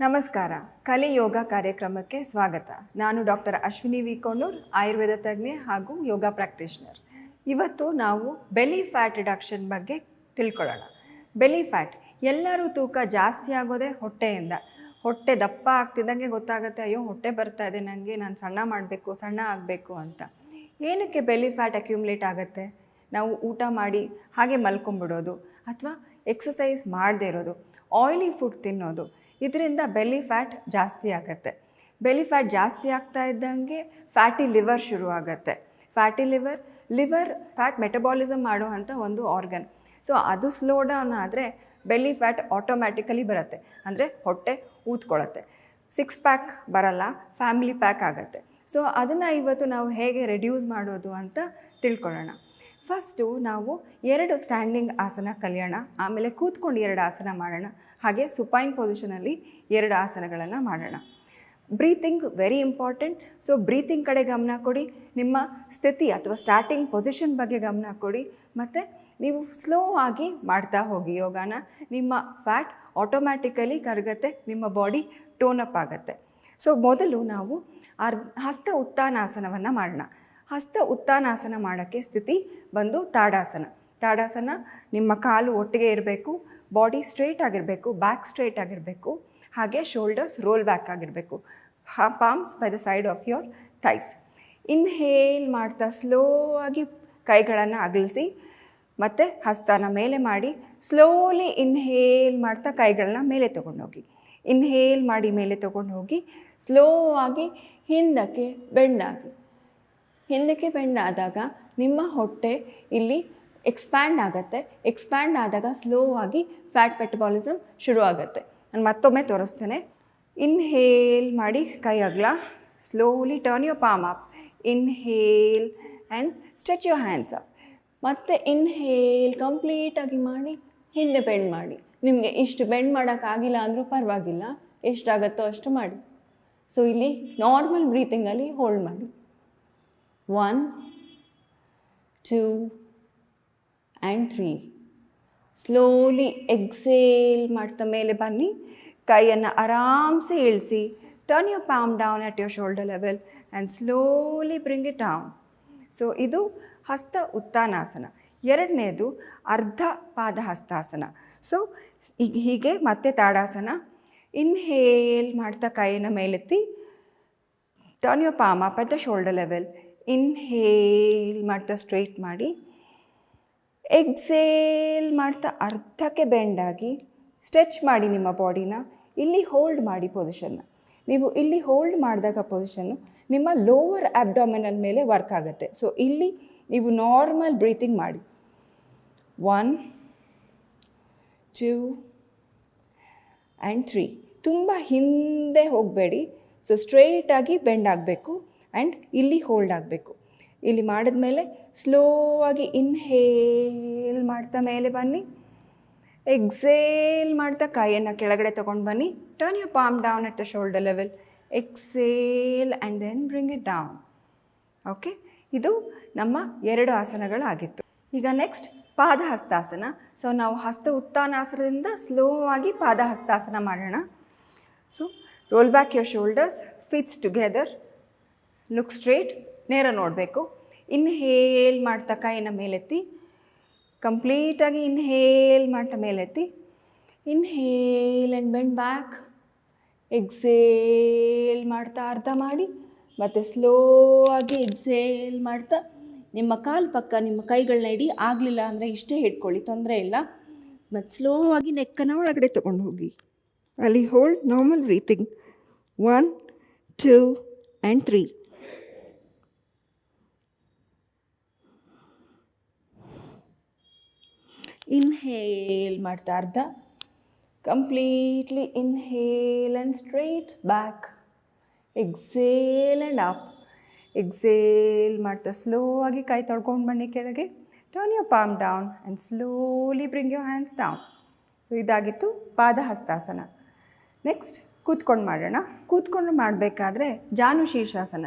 ನಮಸ್ಕಾರ. ಕಲಿ ಯೋಗ ಕಾರ್ಯಕ್ರಮಕ್ಕೆ ಸ್ವಾಗತ. ನಾನು ಡಾಕ್ಟರ್ ಅಶ್ವಿನಿ ವಿ ಕೋಣೂರ್, ಆಯುರ್ವೇದ ತಜ್ಞೆ ಹಾಗೂ ಯೋಗ ಪ್ರಾಕ್ಟೀಷನರ್. ಇವತ್ತು ನಾವು ಬೆಲಿ ಫ್ಯಾಟ್ ರಿಡಕ್ಷನ್ ಬಗ್ಗೆ ತಿಳ್ಕೊಳ್ಳೋಣ. ಬೆಲಿ ಫ್ಯಾಟ್, ಎಲ್ಲರೂ ತೂಕ ಜಾಸ್ತಿ ಆಗೋದೇ ಹೊಟ್ಟೆಯಿಂದ. ಹೊಟ್ಟೆ ದಪ್ಪ ಆಗ್ತಿದ್ದಂಗೆ ಗೊತ್ತಾಗುತ್ತೆ, ಅಯ್ಯೋ ಹೊಟ್ಟೆ ಬರ್ತಾ ಇದೆ ನನಗೆ, ನಾನು ಸಣ್ಣ ಆಗಬೇಕು ಅಂತ. ಏನಕ್ಕೆ ಬೆಲಿ ಫ್ಯಾಟ್ ಅಕ್ಯುಮುಲೇಟ್ ಆಗುತ್ತೆ? ನಾವು ಊಟ ಮಾಡಿ ಹಾಗೆ ಮಲ್ಕೊಂಬಿಡೋದು, ಅಥವಾ ಎಕ್ಸಸೈಸ್ ಮಾಡದೇ ಇರೋದು, ಆಯಿಲಿ ಫುಡ್ ತಿನ್ನೋದು, ಇದರಿಂದ ಬೆಲಿ ಫ್ಯಾಟ್ ಜಾಸ್ತಿ ಆಗುತ್ತೆ. ಬೆಲಿ ಫ್ಯಾಟ್ ಜಾಸ್ತಿ ಆಗ್ತಾ ಇದ್ದಂಗೆ ಫ್ಯಾಟಿ ಲಿವರ್ ಶುರು ಆಗುತ್ತೆ. ಫ್ಯಾಟಿ ಲಿವರ್ ಫ್ಯಾಟ್ ಮೆಟಬಾಲಿಸಮ್ ಮಾಡುವಂಥ ಒಂದು ಆರ್ಗನ್. ಸೊ ಅದು ಸ್ಲೋ ಡೌನ್ ಆದರೆ ಬೆಲಿ ಫ್ಯಾಟ್ ಆಟೋಮ್ಯಾಟಿಕಲಿ ಬರುತ್ತೆ, ಅಂದರೆ ಹೊಟ್ಟೆ ಊದ್ಕೊಳ್ಳುತ್ತೆ. 6 ಪ್ಯಾಕ್ ಬರಲ್ಲ, ಫ್ಯಾಮಿಲಿ ಪ್ಯಾಕ್ ಆಗುತ್ತೆ. ಸೊ ಅದನ್ನು ಇವತ್ತು ನಾವು ಹೇಗೆ ರೆಡ್ಯೂಸ್ ಮಾಡೋದು ಅಂತ ತಿಳ್ಕೊಳ್ಳೋಣ. ಫಸ್ಟು ನಾವು 2 ಸ್ಟ್ಯಾಂಡಿಂಗ್ ಆಸನ ಕಲಿಯೋಣ, ಆಮೇಲೆ ಕೂತ್ಕೊಂಡು 2 ಆಸನ ಮಾಡೋಣ, ಹಾಗೆ ಸುಪೈನ್ ಪೊಸಿಷನಲ್ಲಿ 2 ಆಸನಗಳನ್ನು ಮಾಡೋಣ. Breathing very important. So breathing ಕಡೆ ಗಮನ ಕೊಡಿ, ನಿಮ್ಮ ಸ್ಥಿತಿ ಅಥವಾ ಸ್ಟಾರ್ಟಿಂಗ್ ಪೊಸಿಷನ್ ಬಗ್ಗೆ ಗಮನ ಕೊಡಿ, ಮತ್ತು ನೀವು ಸ್ಲೋ ಆಗಿ ಮಾಡ್ತಾ ಹೋಗಿ ಯೋಗಾನ. ನಿಮ್ಮ ಫ್ಯಾಟ್ ಆಟೋಮ್ಯಾಟಿಕಲಿ ಕರಗತ್ತೆ, ನಿಮ್ಮ ಬಾಡಿ ಟೋನಪ್ ಆಗುತ್ತೆ. ಸೊ ಮೊದಲು ನಾವು ಹಸ್ತ ಉತ್ಥಾನಾಸನವನ್ನು ಮಾಡೋಣ. ಹಸ್ತ ಉತ್ಥಾನಾಸನ ಮಾಡೋಕ್ಕೆ ಸ್ಥಿತಿ ಬಂದು ತಾಡಾಸನ. ನಿಮ್ಮ ಕಾಲು ಒಟ್ಟಿಗೆ ಇರಬೇಕು, ಬಾಡಿ ಸ್ಟ್ರೇಟ್ ಆಗಿರಬೇಕು, ಬ್ಯಾಕ್ ಸ್ಟ್ರೇಟ್ ಆಗಿರಬೇಕು, ಹಾಗೆ ಶೋಲ್ಡರ್ಸ್ ರೋಲ್ ಬ್ಯಾಕ್ ಆಗಿರಬೇಕು. Palms by the side of your thighs. Inhale ಮಾಡ್ತಾ ಸ್ಲೋ ಆಗಿ ಕೈಗಳನ್ನು ಅಗಲಿಸಿ, ಮತ್ತು ಹಸ್ತನ ಮೇಲೆ ಮಾಡಿ, ಸ್ಲೋಲಿ ಇನ್ಹೇಲ್ ಮಾಡ್ತಾ ಕೈಗಳನ್ನ ಮೇಲೆ ತೊಗೊಂಡೋಗಿ. ಇನ್ಹೇಲ್ ಮಾಡಿ ಮೇಲೆ ತೊಗೊಂಡು ಹೋಗಿ, ಸ್ಲೋ ಆಗಿ ಹಿಂದಕ್ಕೆ ಬೆಂಡ್ ಆದಾಗ ನಿಮ್ಮ ಹೊಟ್ಟೆ ಇಲ್ಲಿ ಎಕ್ಸ್ಪ್ಯಾಂಡ್ ಆಗುತ್ತೆ. ಎಕ್ಸ್ಪ್ಯಾಂಡ್ ಆದಾಗ ಸ್ಲೋ ಆಗಿ ಫ್ಯಾಟ್ ಮೆಟಬಾಲಿಸಮ್ ಶುರು ಆಗುತ್ತೆ. ನಾನು ಮತ್ತೊಮ್ಮೆ ತೋರಿಸ್ತೇನೆ. ಇನ್ಹೇಲ್ ಮಾಡಿ ಕೈ ಅಗಲ, slowly turn your palm up, inhale and stretch your hands up. ಮತ್ತು ಇನ್ಹೇಲ್ ಕಂಪ್ಲೀಟಾಗಿ ಮಾಡಿ ಹಿಂದೆ ಬೆಂಡ್ ಮಾಡಿ. ನಿಮಗೆ ಇಷ್ಟು ಬೆಂಡ್ ಮಾಡೋಕ್ಕಾಗಿಲ್ಲ ಅಂದರೂ ಪರವಾಗಿಲ್ಲ, ಎಷ್ಟಾಗುತ್ತೋ ಅಷ್ಟು ಮಾಡಿ. ಸೊ ಇಲ್ಲಿ ನಾರ್ಮಲ್ ಬ್ರೀತಿಂಗಲ್ಲಿ ಹೋಲ್ಡ್ ಮಾಡಿ. 1, 2 and 3. ಸ್ಲೋಲಿ ಎಕ್ಸೇಲ್ ಮಾಡ್ತಾ ಮೇಲೆ ಬನ್ನಿ, ಕೈಯನ್ನು ಆರಾಮ್ಸೆ ಇಳಿಸಿ. Turn your palm down at your shoulder level and slowly bring it down. So ಇದು ಹಸ್ತ ಉತ್ಥಾನಾಸನ. 2ನೇದು ಅರ್ಧ ಪಾದ ಹಸ್ತಾಸನ. ಸೊ ಈಗ ಹೀಗೆ ಮತ್ತೆ ತಾಡಾಸನ. ಇನ್ಹೇಲ್ ಮಾಡ್ತಾ ಕೈಯನ್ನು ಮೇಲೆತ್ತಿ, turn your palm up at the shoulder level. Inhale ಮಾಡ್ತಾ ಸ್ಟ್ರೈಟ್ ಮಾಡಿ, ಎಕ್ಸೇಲ್ ಮಾಡ್ತಾ ಅರ್ಧಕ್ಕೆ ಬೆಂಡಾಗಿ ಸ್ಟ್ರೆಚ್ ಮಾಡಿ ನಿಮ್ಮ ಬಾಡಿನ. ಇಲ್ಲಿ ಹೋಲ್ಡ್ ಮಾಡಿ ಪೊಸಿಷನ್ನ. ನೀವು ಇಲ್ಲಿ ಹೋಲ್ಡ್ ಮಾಡಿದಾಗ ಪೊಸಿಷನ್ನು ನಿಮ್ಮ ಲೋವರ್ ಅಬ್ಡಾಮಿನಲ್ ಮೇಲೆ ವರ್ಕ್ ಆಗುತ್ತೆ. ಸೊ ಇಲ್ಲಿ ನೀವು ನಾರ್ಮಲ್ ಬ್ರೀತಿಂಗ್ ಮಾಡಿ. 1, 2 and 3. ತುಂಬ ಹಿಂದೆ ಹೋಗಬೇಡಿ. ಸೊ ಸ್ಟ್ರೈಟಾಗಿ ಬೆಂಡ್ ಆಗಬೇಕು ಆ್ಯಂಡ್ ಇಲ್ಲಿ ಹೋಲ್ಡ್ ಆಗಬೇಕು. ಇಲ್ಲಿ ಮಾಡಿದ್ಮೇಲೆ ಸ್ಲೋ ಆಗಿ ಇನ್ಹೇಲ್ ಮಾಡ್ತಾ ಮೇಲೆ ಬನ್ನಿ, ಎಕ್ಸೇಲ್ ಮಾಡ್ತಾ ಕೈಯನ್ನು ಕೆಳಗಡೆ ತೊಗೊಂಡು ಬನ್ನಿ. Turn your palm down at the shoulder level, exhale and then bring it down. Okay, ಇದು ನಮ್ಮ 2 ಆಸನಗಳಾಗಿತ್ತು. ಈಗ ನೆಕ್ಸ್ಟ್ ಪಾದ ಹಸ್ತಾಸನ. ಸೊ ನಾವು ಹಸ್ತ ಉತ್ಥಾನಾಸನದಿಂದ ಸ್ಲೋ ಆಗಿ ಪಾದ ಹಸ್ತಾಸನ ಮಾಡೋಣ. So roll back your shoulders, feets together, look straight, ನೇರ ನೋಡಬೇಕು. ಇನ್ಹೇಲ್ ಮಾಡ್ತಾ ಕೈಯನ್ನು ಮೇಲೆತ್ತಿ, ಕಂಪ್ಲೀಟಾಗಿ ಇನ್ಹೇಲ್ ಮಾಡ್ತಾ ಮೇಲೆತ್ತಿ. Inhale and bend back. Exhale ಮಾಡ್ತಾ ಅರ್ಧ ಮಾಡಿ, ಮತ್ತು ಸ್ಲೋ ಆಗಿ ಎಕ್ಸೇಲ್ ಮಾಡ್ತಾ ನಿಮ್ಮ ಕಾಲು ಪಕ್ಕ ನಿಮ್ಮ ಕೈಗಳನ್ನ ಇಡಿ. ಆಗಲಿಲ್ಲ ಅಂದರೆ ಇಷ್ಟೇ ಹಿಡ್ಕೊಳ್ಳಿ, ತೊಂದರೆ ಇಲ್ಲ. ಮತ್ತು ಸ್ಲೋ ಆಗಿ ನೆಕ್ಕನ್ನು ಒಳಗಡೆ ತೊಗೊಂಡು ಹೋಗಿ. ಅಲ್ಲಿ hold normal breathing. 1, 2 and 3. Inhale ಮಾಡ್ತಾ ಅರ್ಧ, completely inhale and straight back. Exhale and up. Exhale ಮಾಡ್ತಾ ಸ್ಲೋ ಆಗಿ ಕೈ ತೊಳ್ಕೊಂಡು ಬನ್ನಿ ಕೆಳಗೆ. Turn your palm down and slowly bring your hands down. So ಇದಾಗಿತ್ತು ಪಾದ ಹಸ್ತಾಸನ. ನೆಕ್ಸ್ಟ್ ಕೂತ್ಕೊಂಡು ಮಾಡೋಣ. ಕೂತ್ಕೊಂಡು ಮಾಡಬೇಕಾದ್ರೆ ಜಾನು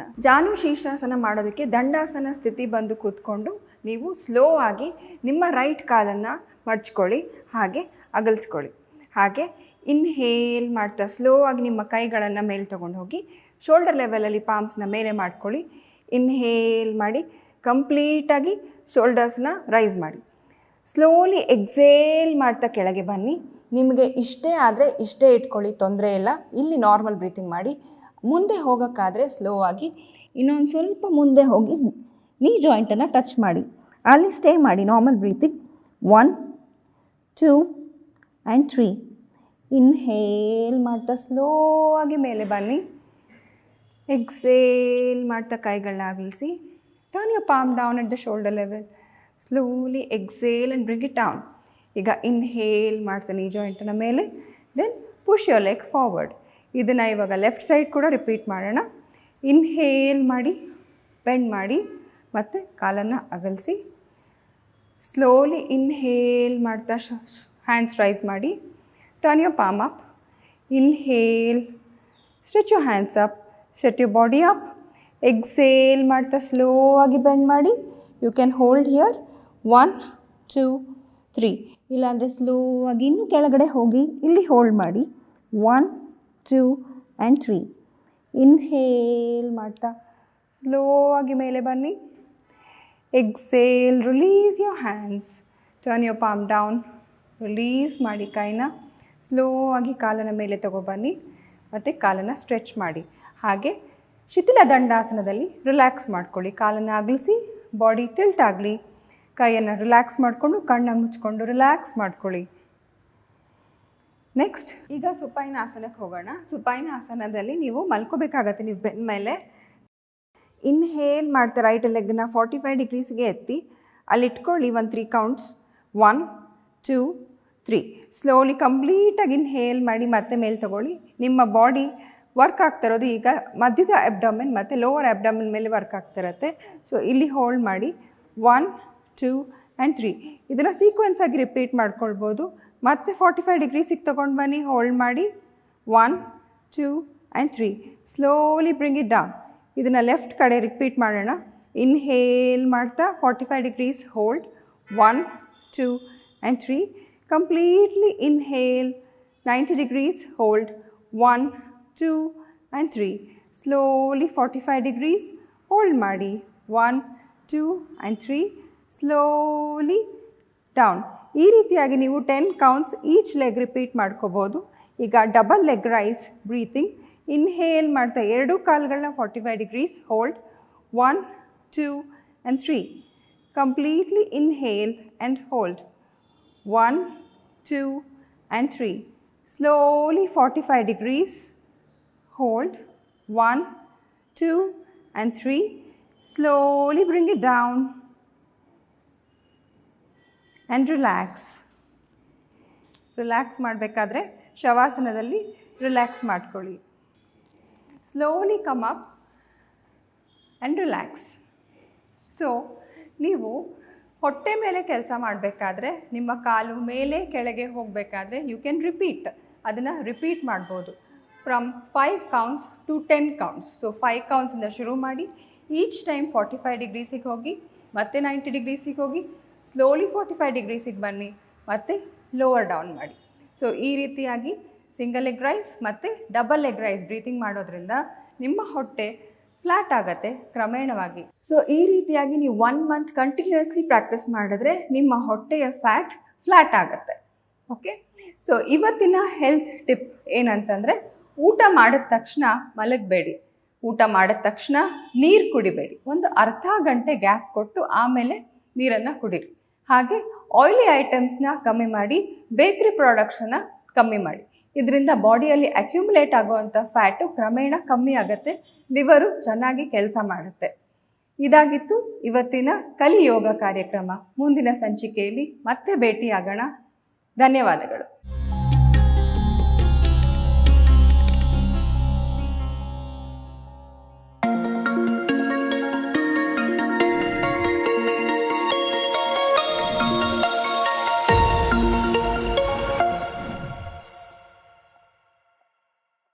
ಶೀರ್ಷಾಸನ ಮಾಡೋದಕ್ಕೆ ದಂಡಾಸನ ಸ್ಥಿತಿ ಬಂದು ಕೂತ್ಕೊಂಡು ನೀವು ಸ್ಲೋ ಆಗಿ ನಿಮ್ಮ ರೈಟ್ ಕಾಲನ್ನು ಮಡ್ಚ್ಕೊಳ್ಳಿ, ಹಾಗೆ ಅಗಲಿಸ್ಕೊಳ್ಳಿ. ಹಾಗೆ ಇನ್ಹೇಲ್ ಮಾಡ್ತಾ ಸ್ಲೋ ಆಗಿ ನಿಮ್ಮ ಕೈಗಳನ್ನು ಮೇಲೆ ತೊಗೊಂಡು ಹೋಗಿ ಶೋಲ್ಡರ್ ಲೆವೆಲಲ್ಲಿ ಪಾಮ್ಸ್ನ ಮೇಲೆ ಮಾಡ್ಕೊಳ್ಳಿ. ಇನ್ಹೇಲ್ ಮಾಡಿ ಕಂಪ್ಲೀಟಾಗಿ ಶೋಲ್ಡರ್ಸ್ನ ರೈಸ್ ಮಾಡಿ. ಸ್ಲೋಲಿ ಎಕ್ಸೇಲ್ ಮಾಡ್ತಾ ಕೆಳಗೆ ಬನ್ನಿ. ನಿಮಗೆ ಇಷ್ಟೇ ಆದರೆ ಇಷ್ಟೇ ಇಟ್ಕೊಳ್ಳಿ, ತೊಂದರೆ ಇಲ್ಲ. ಇಲ್ಲಿ ನಾರ್ಮಲ್ ಬ್ರೀತಿಂಗ್ ಮಾಡಿ. ಮುಂದೆ ಹೋಗೋಕ್ಕಾದರೆ ಸ್ಲೋ ಆಗಿ ಇನ್ನೊಂದು ಸ್ವಲ್ಪ ಮುಂದೆ ಹೋಗಿ ನೀ ಜಾಯಿಂಟನ್ನು ಟಚ್ ಮಾಡಿ, ಅಲ್ಲಿ ಸ್ಟೇ ಮಾಡಿ. Normal breathing 1 2 and 3. ಇನ್ಹೇಲ್ ಮಾಡ್ತಾ ಸ್ಲೋ ಆಗಿ ಮೇಲೆ ಬನ್ನಿ. ಎಕ್ಸೇಲ್ ಮಾಡ್ತಾ ಕೈಗಳನ್ನ ಅಗಲಿಸಿ. Turn your palm down at the shoulder level. Slowly exhale and bring it down. ಈಗ ಇನ್ಹೇಲ್ ಮಾಡ್ತಾ ನೀ ಜಾಯಿಂಟನ್ನ ಮೇಲೆ, then push your leg forward. ಇದನ್ನು ಇವಾಗ ಲೆಫ್ಟ್ ಸೈಡ್ ಕೂಡ ರಿಪೀಟ್ ಮಾಡೋಣ. ಇನ್ಹೇಲ್ ಮಾಡಿ ಬೆಂಡ್ ಮಾಡಿ ಮತ್ತು ಕಾಲನ್ನು ಅಗಲಿಸಿ. ಸ್ಲೋಲಿ ಇನ್ಹೇಲ್ ಮಾಡ್ತಾ ಹ್ಯಾಂಡ್ಸ್ ರೈಸ್ ಮಾಡಿ. Turn your palm up. Inhale, stretch your hands up, stretch your body up. Exhale ಮಾಡ್ತಾ ಸ್ಲೋ ಆಗಿ ಬೆಂಡ್ ಮಾಡಿ. You can hold here 1 2 3. ಇಲ್ಲಾಂದರೆ ಸ್ಲೋ ಆಗಿ ಇನ್ನೂ ಕೆಳಗಡೆ ಹೋಗಿ ಇಲ್ಲಿ ಹೋಲ್ಡ್ ಮಾಡಿ. 1 2 ಆ್ಯಂಡ್ 3. ಇನ್ಹೇಲ್ ಮಾಡ್ತಾ ಸ್ಲೋ ಆಗಿ ಮೇಲೆ ಬನ್ನಿ. Exhale, release your hands, turn your palm down. Release ಮಾಡಿ ಕೈನ. ಸ್ಲೋ ಆಗಿ ಕಾಲನ್ನು ಮೇಲೆ ತಗೊಬನ್ನಿ ಮತ್ತು ಕಾಲನ್ನು ಸ್ಟ್ರೆಚ್ ಮಾಡಿ. ಹಾಗೆ ಶಿಥಿಲ ದಂಡಾಸನದಲ್ಲಿ ರಿಲ್ಯಾಕ್ಸ್ ಮಾಡ್ಕೊಳ್ಳಿ. ಕಾಲನ್ನು ಅಗಲಿಸಿ, ಬಾಡಿ ಟಿಲ್ಟ್ ಆಗಲಿ. ಕೈಯನ್ನು ರಿಲ್ಯಾಕ್ಸ್ ಮಾಡಿಕೊಂಡು ಕಣ್ಣನ್ನು ಮುಚ್ಕೊಂಡು ರಿಲ್ಯಾಕ್ಸ್ ಮಾಡ್ಕೊಳ್ಳಿ. ನೆಕ್ಸ್ಟ್ ಈಗ ಸುಪೈನ ಆಸನಕ್ಕೆ ಹೋಗೋಣ. ಸುಪೈನ ಆಸನದಲ್ಲಿ ನೀವು ಮಲ್ಕೋಬೇಕಾಗತ್ತೆ. ನೀವು ಬೆನ್ನ ಮೇಲೆ ಇನ್ಹೇಲ್ ಮಾಡ್ತಾ ರೈಟ್ ಲೆಗ್ನ 45 ಡಿಗ್ರೀಸ್ಗೆ ಎತ್ತಿ ಅಲ್ಲಿ ಇಟ್ಕೊಳ್ಳಿ. 1 3 ಕೌಂಟ್ಸ್. 1 2 3. ಸ್ಲೋಲಿ ಕಂಪ್ಲೀಟಾಗಿ ಇನ್ಹೇಲ್ ಮಾಡಿ ಮತ್ತೆ ಮೇಲೆ ತಗೊಳ್ಳಿ. ನಿಮ್ಮ ಬಾಡಿ ವರ್ಕ್ ಆಗ್ತಿರೋದು ಈಗ ಮಧ್ಯದ ಅಬ್ಡಾಮಿನ್ ಮತ್ತು ಲೋವರ್ ಅಬ್ಡಾಮಿನ್ ಮೇಲೆ ವರ್ಕ್ ಆಗ್ತಿರತ್ತೆ. ಸೊ ಇಲ್ಲಿ ಹೋಲ್ಡ್ ಮಾಡಿ. 1 2 ಆ್ಯಂಡ್ 3. ಇದನ್ನು ಸೀಕ್ವೆನ್ಸ್ ಆಗಿ ರಿಪೀಟ್ ಮಾಡ್ಕೊಳ್ಬೋದು. ಮತ್ತೆ 45 ಡಿಗ್ರೀಸಿಗೆ ತೊಗೊಂಡು ಬನ್ನಿ. ಹೋಲ್ಡ್ ಮಾಡಿ. 1 2 and 3. Slowly bring it down. ಇದನ್ನು ಲೆಫ್ಟ್ ಕಡೆ ರಿಪೀಟ್ ಮಾಡೋಣ. ಇನ್ಹೇಲ್ ಮಾಡ್ತಾ 45 degrees hold. 1 2 and 3. Completely inhale 90 degrees hold. 1 2 and 3. Slowly 45 degrees hold ಮಾಡಿ. 1 2 ಆ್ಯಂಡ್ 3. Slowly down. ಈ ರೀತಿಯಾಗಿ ನೀವು 10 ಕೌಂಟ್ಸ್ ಈಚ್ ಲೆಗ್ ರಿಪೀಟ್ ಮಾಡ್ಕೋಬೋದು. ಈಗ double leg raise breathing. Inhale ಮಾಡ್ತಾ ಎರಡೂ ಕಾಲುಗಳನ್ನ 45 degrees hold. 1 2 and 3. Completely inhale and hold. 1 2 and 3. Slowly 45 degrees hold. 1 2 and 3. Slowly bring it down and relax. Relax ಮಾಡಬೇಕಾದ್ರೆ ಶವಾಸನದಲ್ಲಿ ರಿಲ್ಯಾಕ್ಸ್ ಮಾಡ್ಕೊಳ್ಳಿ. Slowly come up and relax. So ನೀವು ಹೊಟ್ಟೆ ಮೇಲೆ ಕೆಲಸ ಮಾಡಬೇಕಾದ್ರೆ, ನಿಮ್ಮ ಕಾಲು ಮೇಲೆ ಕೆಳಗೆ ಹೋಗಬೇಕಾದ್ರೆ ಯು ಕ್ಯಾನ್ ರಿಪೀಟ್. ಅದನ್ನು ರಿಪೀಟ್ ಮಾಡ್ಬೋದು from 5 counts to 10 counts. So 5 ಕೌಂಟ್ಸಿಂದ ಶುರು ಮಾಡಿ. ಈಚ್ ಟೈಮ್ 45 ಡಿಗ್ರೀಸಿಗೆ ಹೋಗಿ, ಮತ್ತೆ 90 ಡಿಗ್ರೀಸಿಗೆ ಹೋಗಿ, ಸ್ಲೋಲಿ 45 ಡಿಗ್ರೀಸಿಗೆ ಬನ್ನಿ, ಮತ್ತು ಲೋವರ್ ಡೌನ್ ಮಾಡಿ. ಸೊ ಈ ರೀತಿಯಾಗಿ ಸಿಂಗಲ್ ಲೆಗ್ ರೈಸ್ ಮತ್ತು ಡಬಲ್ ಲೆಗ್ ರೈಸ್ ಬ್ರೀತಿಂಗ್ ಮಾಡೋದ್ರಿಂದ ನಿಮ್ಮ ಹೊಟ್ಟೆ ಫ್ಲ್ಯಾಟ್ ಆಗುತ್ತೆ ಕ್ರಮೇಣವಾಗಿ. ಸೊ ಈ ರೀತಿಯಾಗಿ ನೀವು 1 ಮಂತ್ ಕಂಟಿನ್ಯೂಸ್ಲಿ ಪ್ರಾಕ್ಟೀಸ್ ಮಾಡಿದ್ರೆ ನಿಮ್ಮ ಹೊಟ್ಟೆಯ ಫ್ಲ್ಯಾಟ್ ಆಗುತ್ತೆ. ಓಕೆ. ಸೊ ಇವತ್ತಿನ ಹೆಲ್ತ್ ಟಿಪ್ ಏನಂತಂದರೆ, ಊಟ ಮಾಡಿದ ತಕ್ಷಣ ಮಲಗಬೇಡಿ. ಊಟ ಮಾಡಿದ ತಕ್ಷಣ ನೀರು ಕುಡಿಬೇಡಿ. ಒಂದು ಅರ್ಧ ಗಂಟೆ ಗ್ಯಾಪ್ ಕೊಟ್ಟು ಆಮೇಲೆ ನೀರನ್ನು ಕುಡೀರಿ. ಹಾಗೆ ಆಯಿಲಿ ಐಟಮ್ಸ್ನ ಕಮ್ಮಿ ಮಾಡಿ, ಬೇಕ್ರಿ ಪ್ರಾಡಕ್ಟ್ಸನ್ನು ಕಮ್ಮಿ ಮಾಡಿ. ಇದರಿಂದ ಬಾಡಿಯಲ್ಲಿ ಅಕ್ಯುಮುಲೇಟ್ ಆಗುವಂಥ ಫ್ಯಾಟು ಕ್ರಮೇಣ ಕಮ್ಮಿ ಆಗುತ್ತೆ. ಲಿವರು ಚೆನ್ನಾಗಿ ಕೆಲಸ ಮಾಡುತ್ತೆ. ಇದಾಗಿತ್ತು ಇವತ್ತಿನ ಕಲಿ ಯೋಗ ಕಾರ್ಯಕ್ರಮ. ಮುಂದಿನ ಸಂಚಿಕೆಯಲ್ಲಿ ಮತ್ತೆ ಭೇಟಿಯಾಗೋಣ. ಧನ್ಯವಾದಗಳು.